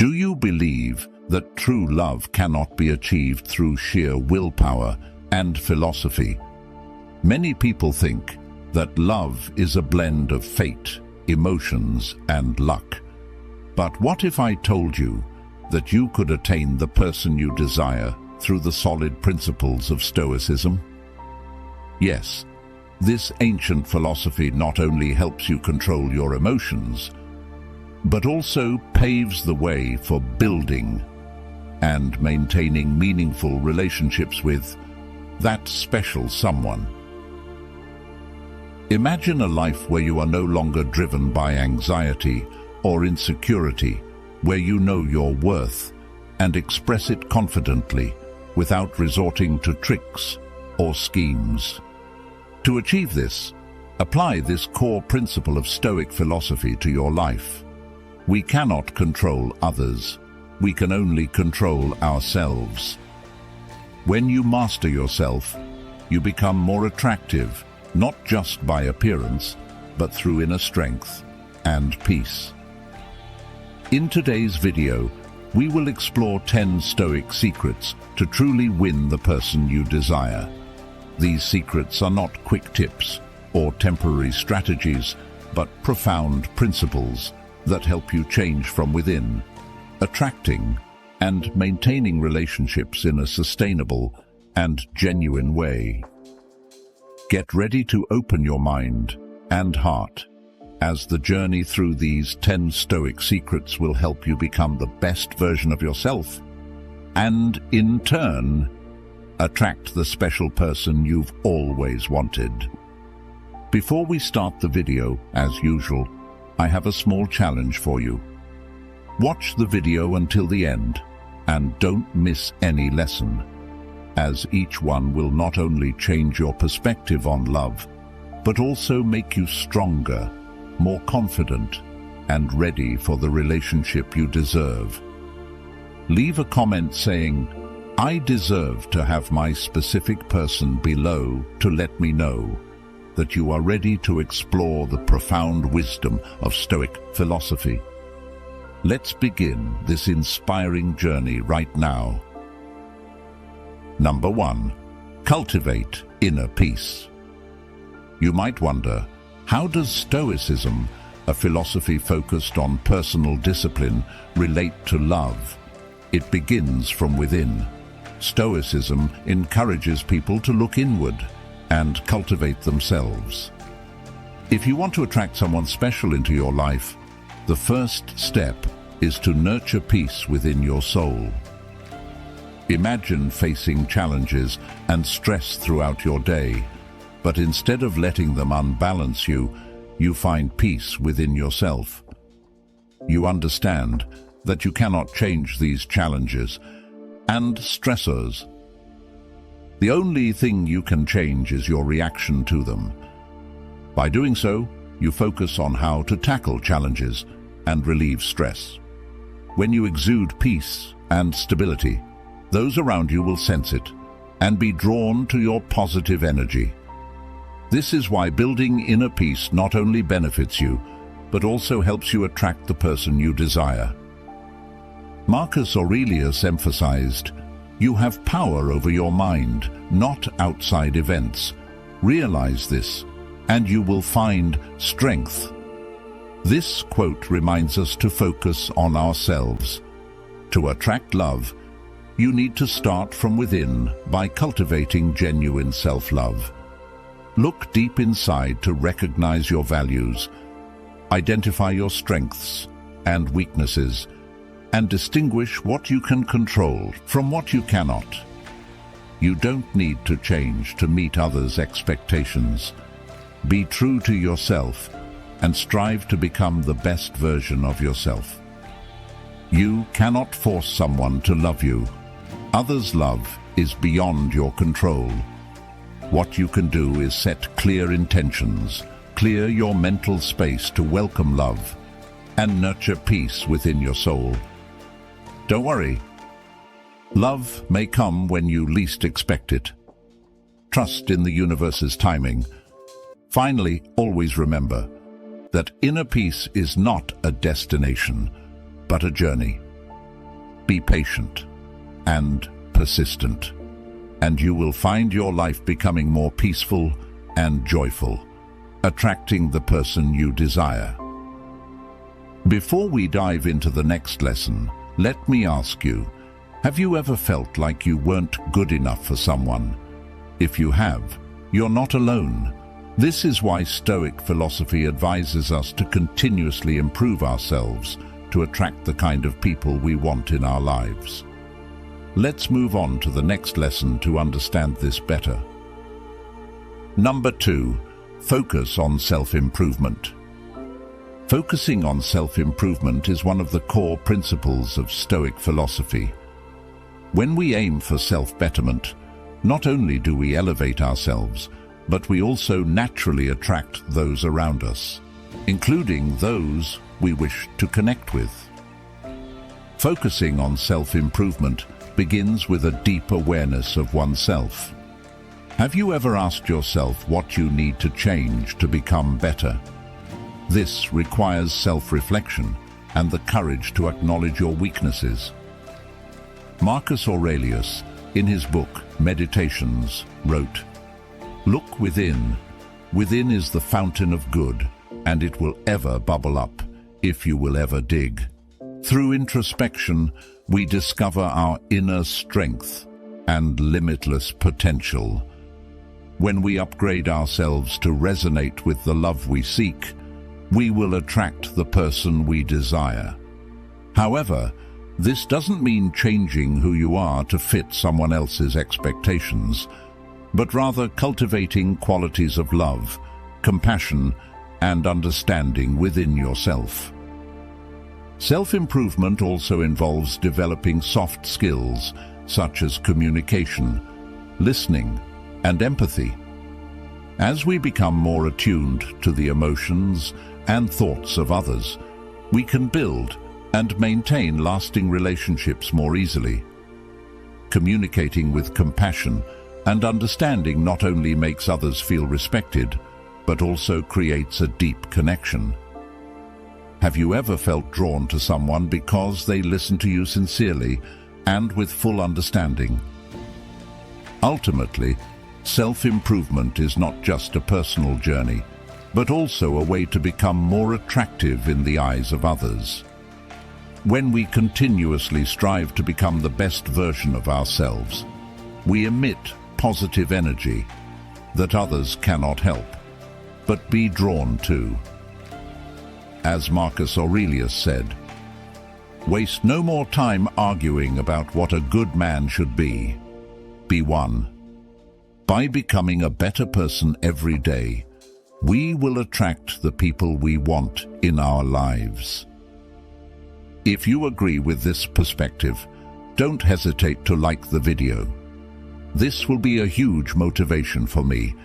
Do you believe that true love cannot be achieved through sheer willpower and philosophy? Many people think that love is a blend of fate, emotions, and luck. But what if I told you that you could attain the person you desire through the solid principles of Stoicism? Yes, this ancient philosophy not only helps you control your emotions, but also paves the way for building and maintaining meaningful relationships with that special someone. Imagine a life where you are no longer driven by anxiety or insecurity, where you know your worth and express it confidently without resorting to tricks or schemes. To achieve this, apply this core principle of Stoic philosophy to your life. We cannot control others. We can only control ourselves. When you master yourself, you become more attractive, not just by appearance, but through inner strength and peace. In today's video, we will explore 10 Stoic secrets to truly win the person you desire. These secrets are not quick tips or temporary strategies, but profound principles that help you change from within, attracting and maintaining relationships in a sustainable and genuine way. Get ready to open your mind and heart, as the journey through these 10 Stoic secrets will help you become the best version of yourself, and in turn, attract the special person you've always wanted. Before we start the video, as usual, I have a small challenge for you. Watch the video until the end, and don't miss any lesson, as each one will not only change your perspective on love, but also make you stronger, more confident, and ready for the relationship you deserve. Leave a comment saying, "I deserve to have my specific person," below to let me know that you are ready to explore the profound wisdom of Stoic philosophy. Let's begin this inspiring journey right now. Number 1. Cultivate inner peace. You might wonder, how does Stoicism, a philosophy focused on personal discipline, relate to love? It begins from within. Stoicism encourages people to look inward and cultivate themselves. If you want to attract someone special into your life, the first step is to nurture peace within your soul. Imagine facing challenges and stress throughout your day, but instead of letting them unbalance you, you find peace within yourself. You understand that you cannot change these challenges and stressors. The only thing you can change is your reaction to them. By doing so, you focus on how to tackle challenges and relieve stress. When you exude peace and stability, those around you will sense it and be drawn to your positive energy. This is why building inner peace not only benefits you, but also helps you attract the person you desire. Marcus Aurelius emphasized, "You have power over your mind, not outside events. Realize this, and you will find strength." This quote reminds us to focus on ourselves. To attract love, you need to start from within by cultivating genuine self-love. Look deep inside to recognize your values, identify your strengths and weaknesses, and distinguish what you can control from what you cannot. You don't need to change to meet others' expectations. Be true to yourself and strive to become the best version of yourself. You cannot force someone to love you. Others' love is beyond your control. What you can do is set clear intentions, clear your mental space to welcome love, and nurture peace within your soul. Don't worry. Love may come when you least expect it. Trust in the universe's timing. Finally, always remember that inner peace is not a destination, but a journey. Be patient and persistent, and you will find your life becoming more peaceful and joyful, attracting the person you desire. Before we dive into the next lesson, let me ask you, have you ever felt like you weren't good enough for someone? If you have, you're not alone. This is why Stoic philosophy advises us to continuously improve ourselves to attract the kind of people we want in our lives. Let's move on to the next lesson to understand this better. Number 2, focus on self-improvement. Focusing on self-improvement is one of the core principles of Stoic philosophy. When we aim for self-betterment, not only do we elevate ourselves, but we also naturally attract those around us, including those we wish to connect with. Focusing on self-improvement begins with a deep awareness of oneself. Have you ever asked yourself what you need to change to become better? This requires self-reflection and the courage to acknowledge your weaknesses. Marcus Aurelius, in his book Meditations, wrote, "Look within. Within is the fountain of good, and it will ever bubble up if you will ever dig. Through introspection, we discover our inner strength and limitless potential. When we upgrade ourselves to resonate with the love we seek, we will attract the person we desire. However, this doesn't mean changing who you are to fit someone else's expectations, but rather cultivating qualities of love, compassion, and understanding within yourself." Self-improvement also involves developing soft skills such as communication, listening, and empathy. As we become more attuned to the emotions and thoughts of others, we can build and maintain lasting relationships more easily. Communicating with compassion and understanding not only makes others feel respected, but also creates a deep connection. Have you ever felt drawn to someone because they listen to you sincerely and with full understanding? Ultimately, self-improvement is not just a personal journey, but also a way to become more attractive in the eyes of others. When we continuously strive to become the best version of ourselves, we emit positive energy that others cannot help but be drawn to. As Marcus Aurelius said, "Waste no more time arguing about what a good man should be. Be one." By becoming a better person every day, we will attract the people we want in our lives. If you agree with this perspective, don't hesitate to like the video. This will be a huge motivation for me.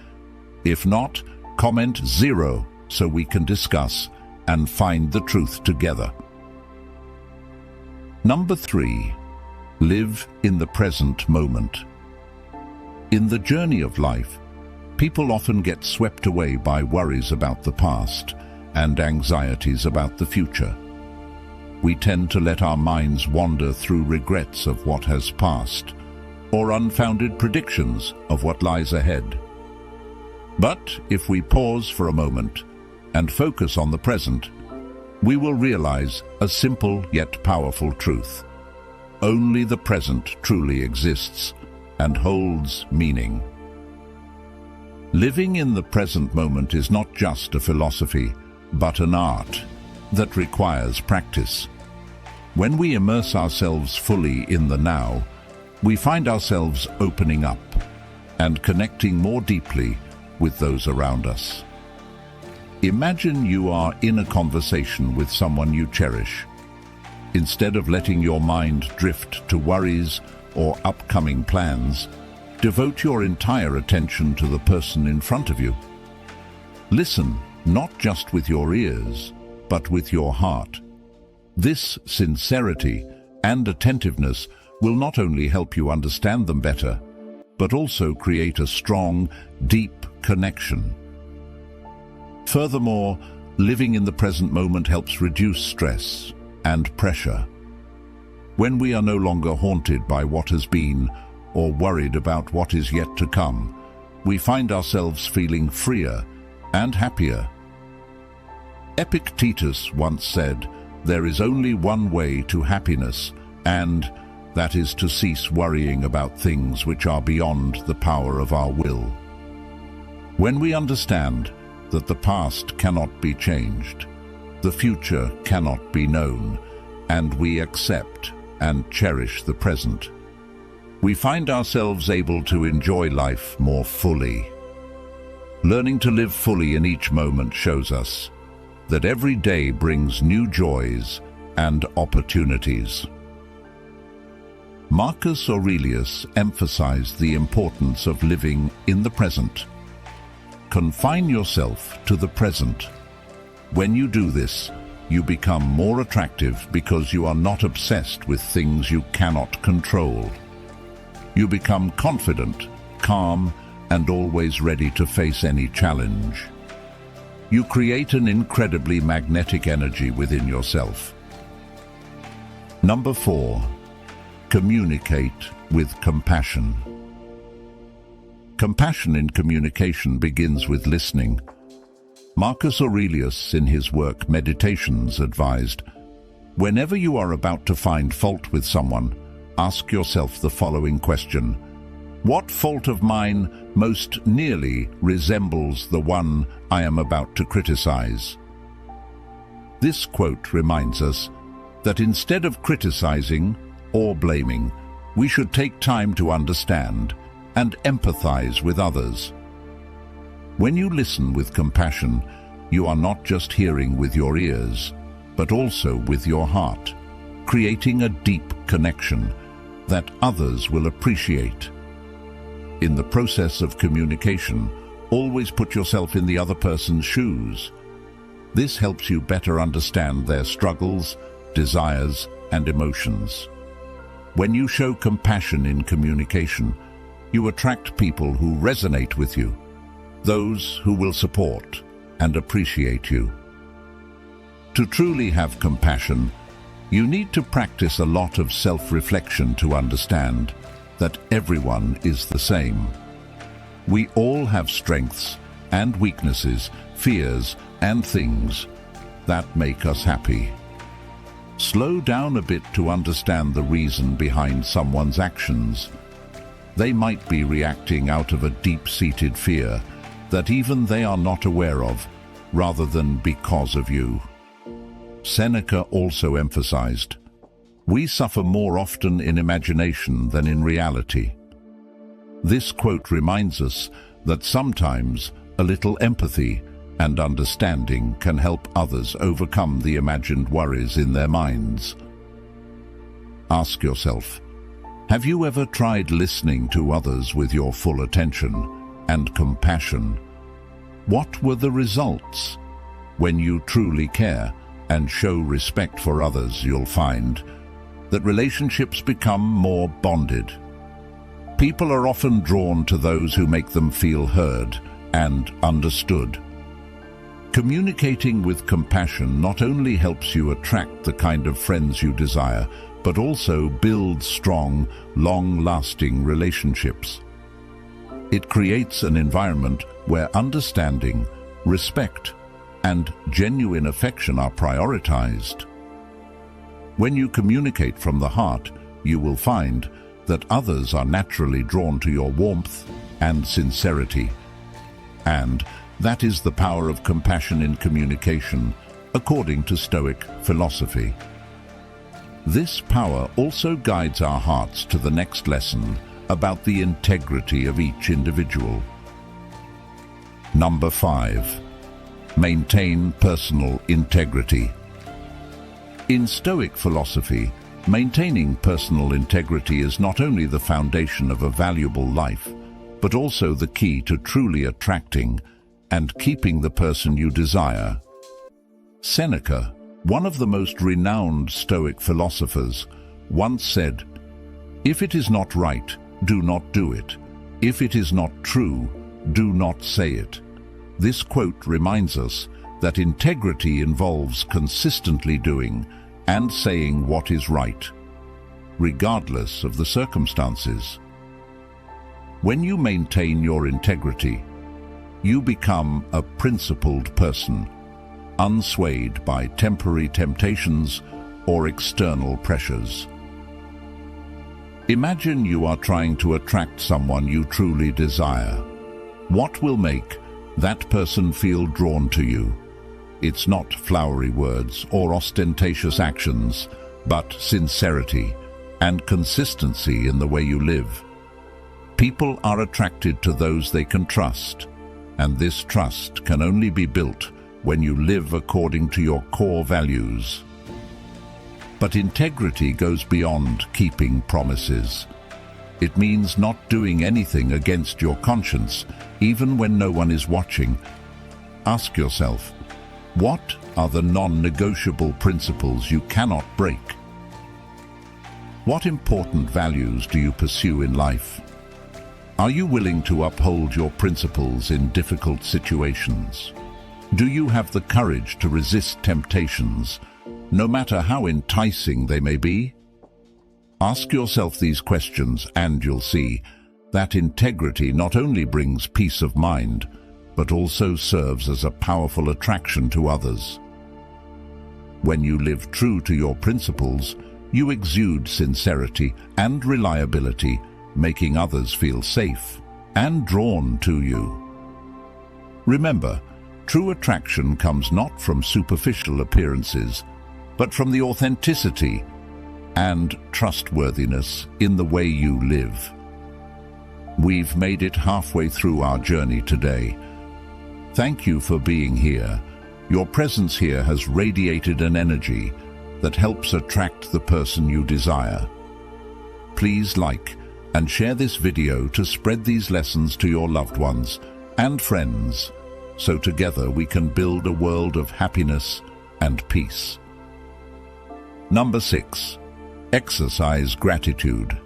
If not, comment 0 so we can discuss and find the truth together. Number 3, live in the present moment. In the journey of life, people often get swept away by worries about the past and anxieties about the future. We tend to let our minds wander through regrets of what has passed or unfounded predictions of what lies ahead. But if we pause for a moment and focus on the present, we will realize a simple yet powerful truth. Only the present truly exists and holds meaning. Living in the present moment is not just a philosophy, but an art that requires practice. When we immerse ourselves fully in the now, we find ourselves opening up and connecting more deeply with those around us. Imagine you are in a conversation with someone you cherish. Instead of letting your mind drift to worries or upcoming plans, devote your entire attention to the person in front of you. Listen, not just with your ears, but with your heart. This sincerity and attentiveness will not only help you understand them better, but also create a strong, deep connection. Furthermore, living in the present moment helps reduce stress and pressure. When we are no longer haunted by what has been or worried about what is yet to come, we find ourselves feeling freer and happier. Epictetus once said, "There is only one way to happiness, and that is to cease worrying about things which are beyond the power of our will." When we understand that the past cannot be changed, the future cannot be known, and we accept and cherish the present, we find ourselves able to enjoy life more fully. Learning to live fully in each moment shows us that every day brings new joys and opportunities. Marcus Aurelius emphasized the importance of living in the present. Confine yourself to the present. When you do this, you become more attractive because you are not obsessed with things you cannot control. You become confident, calm, and always ready to face any challenge. You create an incredibly magnetic energy within yourself. Number 4. Communicate with compassion. Compassion in communication begins with listening. Marcus Aurelius, in his work Meditations, advised, "Whenever you are about to find fault with someone, ask yourself the following question: what fault of mine most nearly resembles the one I am about to criticize?" This quote reminds us that instead of criticizing or blaming, we should take time to understand and empathize with others. When you listen with compassion, you are not just hearing with your ears, but also with your heart, creating a deep connection that others will appreciate. In the process of communication, always put yourself in the other person's shoes. This helps you better understand their struggles, desires, and emotions. When you show compassion in communication, you attract people who resonate with you, those who will support and appreciate you. To truly have compassion, you need to practice a lot of self-reflection to understand that everyone is the same. We all have strengths and weaknesses, fears and things that make us happy. Slow down a bit to understand the reason behind someone's actions. They might be reacting out of a deep-seated fear that even they are not aware of, rather than because of you. Seneca also emphasized, "We suffer more often in imagination than in reality." This quote reminds us that sometimes a little empathy and understanding can help others overcome the imagined worries in their minds. Ask yourself, have you ever tried listening to others with your full attention and compassion? What were the results? When you truly care and show respect for others, you'll find that relationships become more bonded. People are often drawn to those who make them feel heard and understood. Communicating with compassion not only helps you attract the kind of friends you desire, but also builds strong, long-lasting relationships. It creates an environment where understanding, respect, and genuine affection are prioritized. When you communicate from the heart, you will find that others are naturally drawn to your warmth and sincerity. And that is the power of compassion in communication, according to Stoic philosophy. This power also guides our hearts to the next lesson about the integrity of each individual. Number 5. Maintain personal integrity. In Stoic philosophy, maintaining personal integrity is not only the foundation of a valuable life, but also the key to truly attracting and keeping the person you desire. Seneca, one of the most renowned Stoic philosophers, once said, "If it is not right, do not do it. If it is not true, do not say it." This quote reminds us that integrity involves consistently doing and saying what is right. regardless of the circumstances. When you maintain your integrity, you become a principled person, unswayed by temporary temptations or external pressures. Imagine you are trying to attract someone you truly desire. What will make that person feel drawn to you? It's not flowery words or ostentatious actions, but sincerity and consistency in the way you live. People are attracted to those they can trust, and this trust can only be built when you live according to your core values. But integrity goes beyond keeping promises. It means not doing anything against your conscience, even when no one is watching. Ask yourself, what are the non-negotiable principles you cannot break? What important values do you pursue in life? Are you willing to uphold your principles in difficult situations? Do you have the courage to resist temptations, no matter how enticing they may be? Ask yourself these questions and you'll see that integrity not only brings peace of mind, but also serves as a powerful attraction to others. When you live true to your principles, you exude sincerity and reliability, making others feel safe and drawn to you. Remember, true attraction comes not from superficial appearances, but from the authenticity and trustworthiness in the way you live. We've made it halfway through our journey today. Thank you for being here. Your presence here has radiated an energy that helps attract the person you desire. Please like and share this video to spread these lessons to your loved ones and friends, so together we can build a world of happiness and peace. Number 6. Exercise gratitude.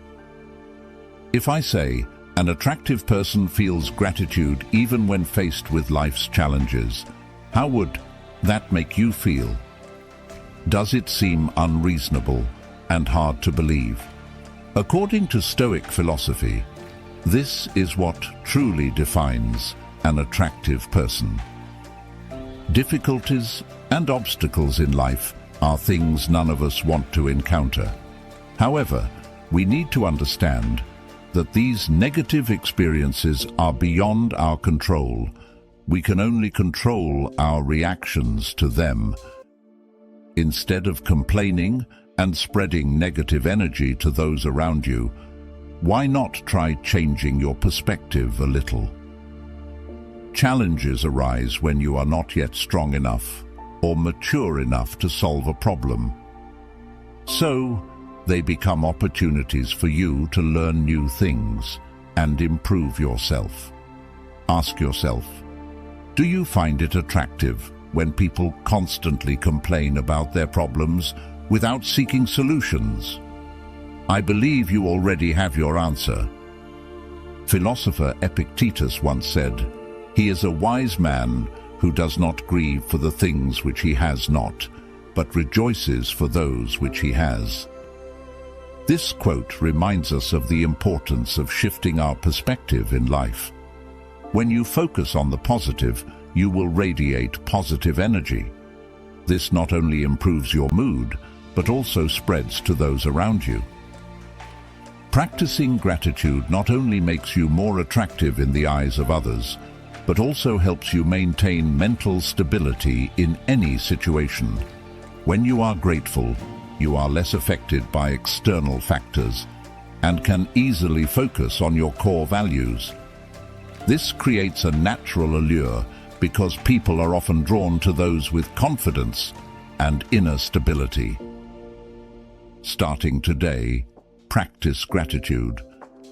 If I say an attractive person feels gratitude even when faced with life's challenges, how would that make you feel? Does it seem unreasonable and hard to believe? According to Stoic philosophy, this is what truly defines an attractive person. Difficulties and obstacles in life are things none of us want to encounter. However, we need to understand that these negative experiences are beyond our control. We can only control our reactions to them. Instead of complaining and spreading negative energy to those around you, why not try changing your perspective a little? Challenges arise when you are not yet strong enough or mature enough to solve a problem. So, they become opportunities for you to learn new things and improve yourself. Ask yourself, do you find it attractive when people constantly complain about their problems without seeking solutions? I believe you already have your answer. Philosopher Epictetus once said, "He is a wise man who does not grieve for the things which he has not, but rejoices for those which he has." This quote reminds us of the importance of shifting our perspective in life. When you focus on the positive, you will radiate positive energy. This not only improves your mood, but also spreads to those around you. Practicing gratitude not only makes you more attractive in the eyes of others, but also helps you maintain mental stability in any situation. When you are grateful, you are less affected by external factors and can easily focus on your core values. This creates a natural allure because people are often drawn to those with confidence and inner stability. Starting today, practice gratitude,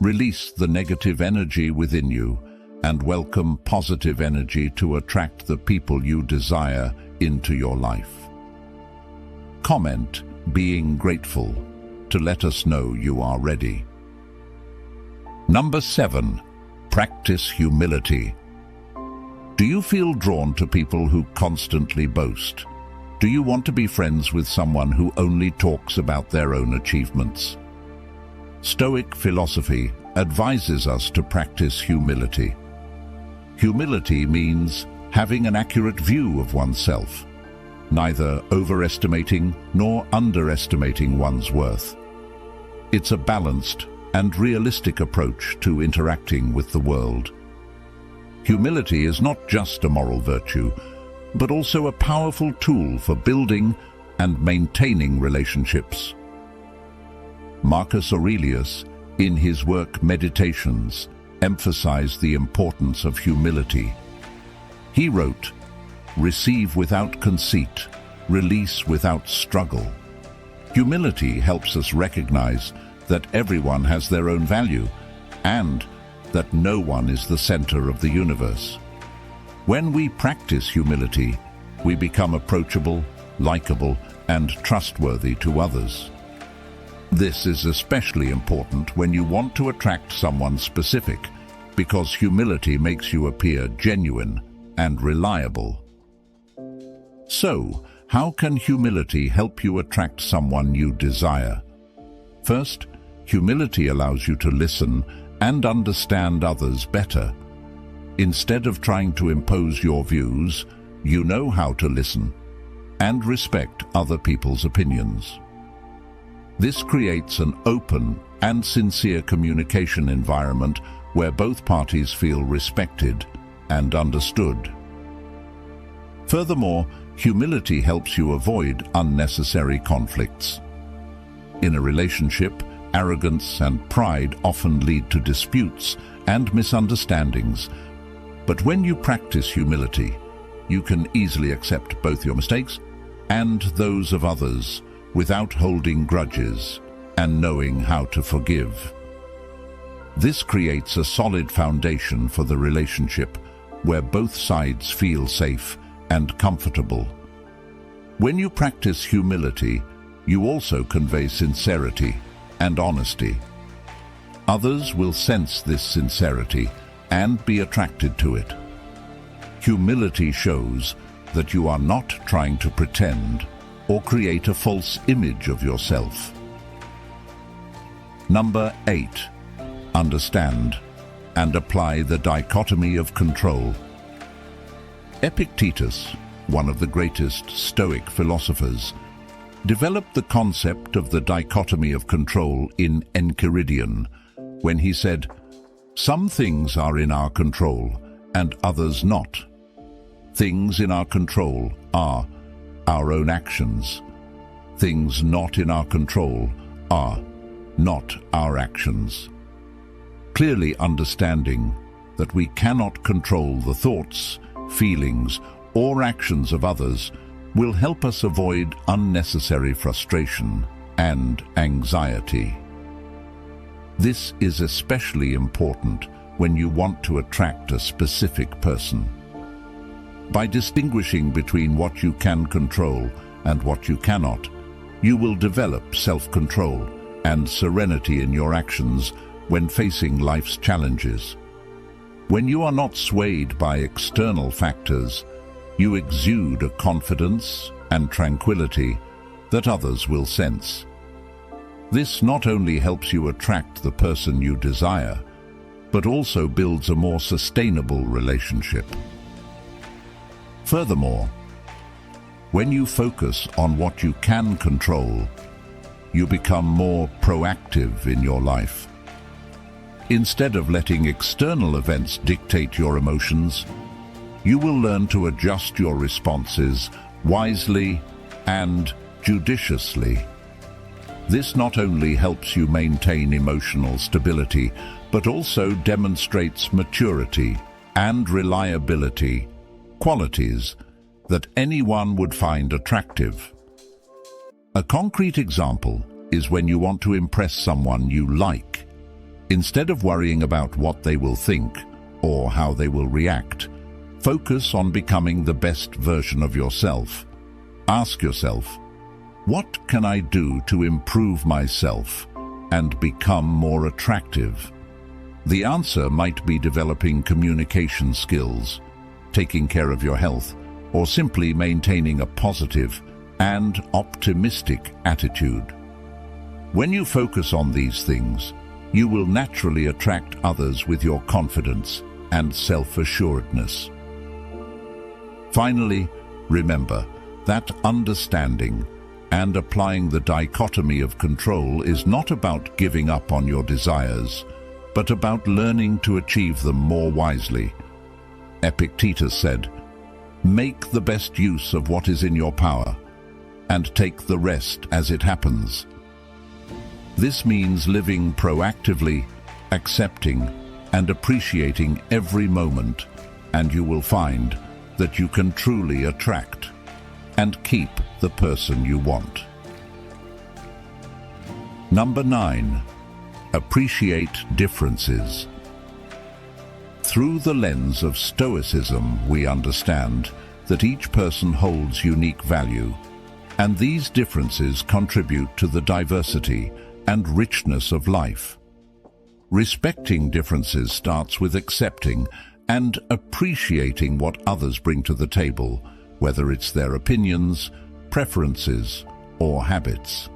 release the negative energy within you, and welcome positive energy to attract the people you desire into your life. Comment "being grateful" to let us know you are ready. Number 7. Practice humility. Do you feel drawn to people who constantly boast? Do you want to be friends with someone who only talks about their own achievements? Stoic philosophy advises us to practice humility. Humility means having an accurate view of oneself, neither overestimating nor underestimating one's worth. It's a balanced and realistic approach to interacting with the world. Humility is not just a moral virtue, but also a powerful tool for building and maintaining relationships. Marcus Aurelius, in his work Meditations, emphasized the importance of humility. He wrote, "Receive without conceit, release without struggle." Humility helps us recognize that everyone has their own value and that no one is the center of the universe. When we practice humility, we become approachable, likable, and trustworthy to others. This is especially important when you want to attract someone specific, because humility makes you appear genuine and reliable. So, how can humility help you attract someone you desire? First, humility allows you to listen and understand others better. Instead of trying to impose your views, you know how to listen and respect other people's opinions. This creates an open and sincere communication environment where both parties feel respected and understood. Furthermore, humility helps you avoid unnecessary conflicts. In a relationship, arrogance and pride often lead to disputes and misunderstandings. But when you practice humility, you can easily accept both your mistakes and those of others without holding grudges and knowing how to forgive. This creates a solid foundation for the relationship where both sides feel safe and comfortable. When you practice humility, you also convey sincerity and honesty. Others will sense this sincerity and be attracted to it. Humility shows that you are not trying to pretend or create a false image of yourself. Number 8. Understand and apply the dichotomy of control. Epictetus, one of the greatest Stoic philosophers, developed the concept of the dichotomy of control in Enchiridion, when he said, "Some things are in our control and others not. Things in our control are our own actions. Things not in our control are not our actions." Clearly understanding that we cannot control the thoughts, feelings, or actions of others will help us avoid unnecessary frustration and anxiety. This is especially important when you want to attract a specific person. By distinguishing between what you can control and what you cannot, you will develop self-control and serenity in your actions when facing life's challenges. When you are not swayed by external factors, you exude a confidence and tranquility that others will sense. This not only helps you attract the person you desire, but also builds a more sustainable relationship. Furthermore, when you focus on what you can control, you become more proactive in your life. Instead of letting external events dictate your emotions, you will learn to adjust your responses wisely and judiciously. This not only helps you maintain emotional stability, but also demonstrates maturity and reliability, qualities that anyone would find attractive. A concrete example is when you want to impress someone you like. Instead of worrying about what they will think or how they will react, focus on becoming the best version of yourself. Ask yourself, what can I do to improve myself and become more attractive? The answer might be developing communication skills, taking care of your health, or simply maintaining a positive and optimistic attitude. When you focus on these things, you will naturally attract others with your confidence and self-assuredness. Finally, remember that understanding and applying the dichotomy of control is not about giving up on your desires, but about learning to achieve them more wisely. Epictetus said, "Make the best use of what is in your power, and take the rest as it happens." This means living proactively, accepting and appreciating every moment, and you will find that you can truly attract and keep the person you want. Number 9. Appreciate differences. Through the lens of Stoicism, we understand that each person holds unique value, and these differences contribute to the diversity and richness of life. Respecting differences starts with accepting and appreciating what others bring to the table, whether it's their opinions, preferences, or habits.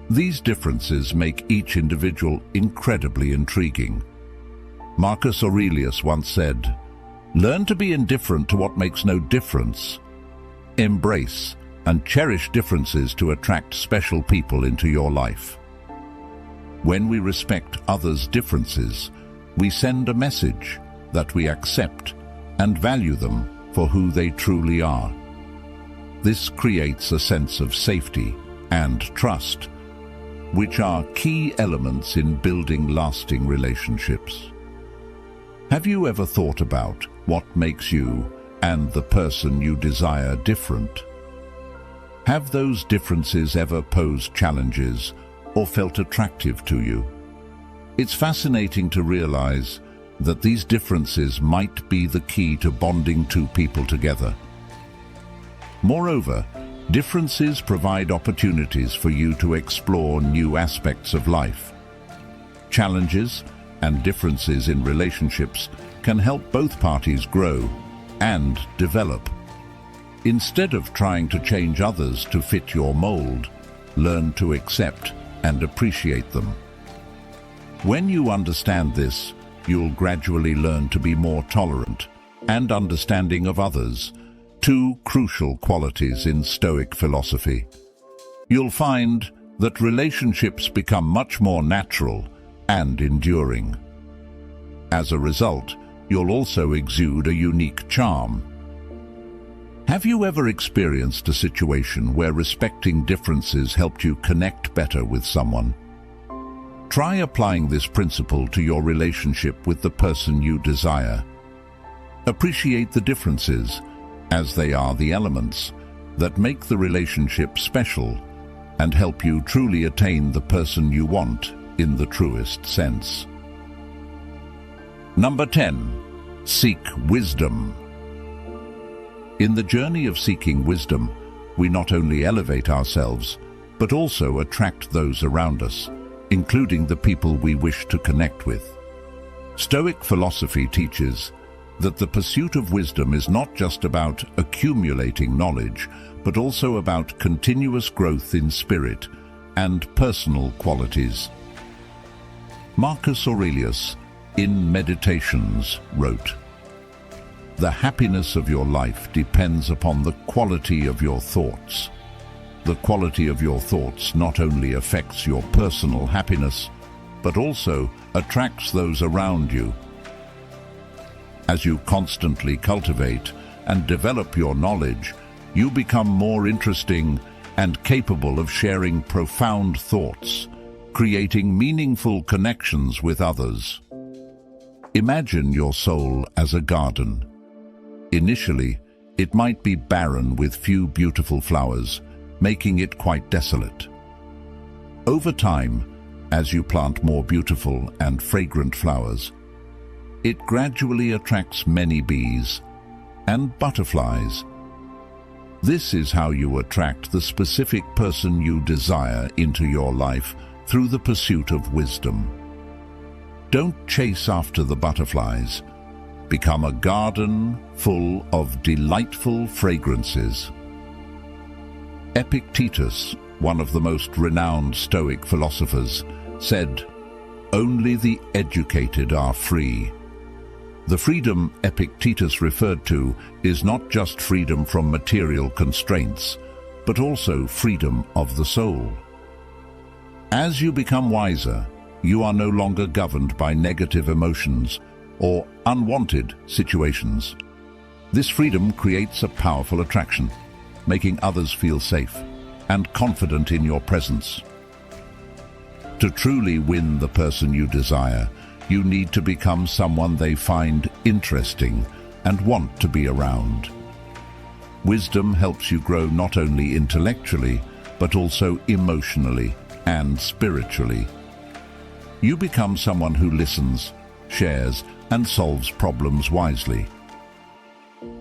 These differences make each individual incredibly intriguing. Marcus Aurelius once said, "Learn to be indifferent to what makes no difference. Embrace and cherish differences to attract special people into your life." When we respect others' differences, we send a message that we accept and value them for who they truly are. This creates a sense of safety and trust, which are key elements in building lasting relationships. Have you ever thought about what makes you and the person you desire different? Have those differences ever posed challenges or felt attractive to you? It's fascinating to realize that these differences might be the key to bonding two people together. Moreover, differences provide opportunities for you to explore new aspects of life. Challenges and differences in relationships can help both parties grow and develop. Instead of trying to change others to fit your mold, learn to accept and appreciate them. When you understand this, you'll gradually learn to be more tolerant and understanding of others, two crucial qualities in Stoic philosophy. You'll find that relationships become much more natural and enduring. As a result, you'll also exude a unique charm. Have you ever experienced a situation where respecting differences helped you connect better with someone? Try applying this principle to your relationship with the person you desire. Appreciate the differences, as they are the elements that make the relationship special and help you truly attain the person you want in the truest sense. Number 10. Seek wisdom. In the journey of seeking wisdom, we not only elevate ourselves, but also attract those around us, including the people we wish to connect with. Stoic philosophy teaches that the pursuit of wisdom is not just about accumulating knowledge, but also about continuous growth in spirit and personal qualities. Marcus Aurelius, in Meditations, wrote, "The happiness of your life depends upon the quality of your thoughts. The quality of your thoughts not only affects your personal happiness, but also attracts those around you. As you constantly cultivate and develop your knowledge, you become more interesting and capable of sharing profound thoughts, creating meaningful connections with others. Imagine your soul as a garden. Initially, it might be barren with few beautiful flowers, making it quite desolate. Over time, as you plant more beautiful and fragrant flowers, it gradually attracts many bees and butterflies. This is how you attract the specific person you desire into your life through the pursuit of wisdom. Don't chase after the butterflies. Become a garden full of delightful fragrances. Epictetus, one of the most renowned Stoic philosophers, said, "Only the educated are free." The freedom Epictetus referred to is not just freedom from material constraints, but also freedom of the soul. As you become wiser, you are no longer governed by negative emotions or unwanted situations. This freedom creates a powerful attraction, making others feel safe and confident in your presence. To truly win the person you desire, you need to become someone they find interesting and want to be around. Wisdom helps you grow not only intellectually, but also emotionally and spiritually. You become someone who listens, shares, and solves problems wisely.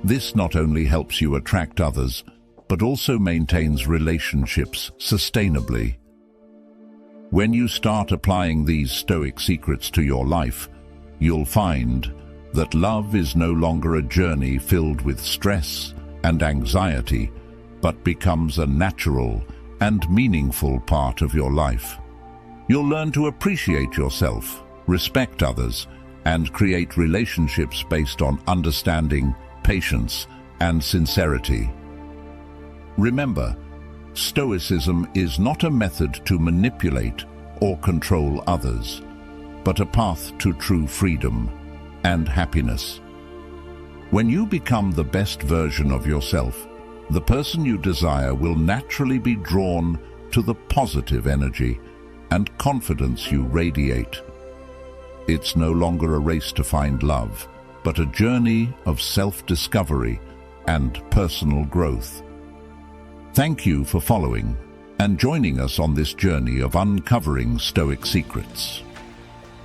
This not only helps you attract others, but also maintains relationships sustainably. When you start applying these Stoic secrets to your life, you'll find that love is no longer a journey filled with stress and anxiety, but becomes a natural and meaningful part of your life. You'll learn to appreciate yourself, respect others, and create relationships based on understanding, patience, and sincerity. Remember, Stoicism is not a method to manipulate or control others, but a path to true freedom and happiness. When you become the best version of yourself, the person you desire will naturally be drawn to the positive energy and confidence you radiate. It's no longer a race to find love, but a journey of self-discovery and personal growth. Thank you for following and joining us on this journey of uncovering Stoic secrets.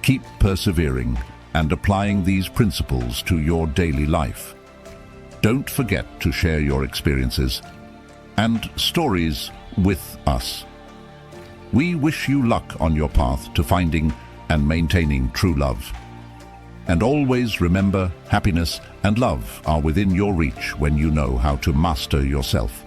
Keep persevering and applying these principles to your daily life. Don't forget to share your experiences and stories with us. We wish you luck on your path to finding and maintaining true love. And always remember, happiness and love are within your reach when you know how to master yourself.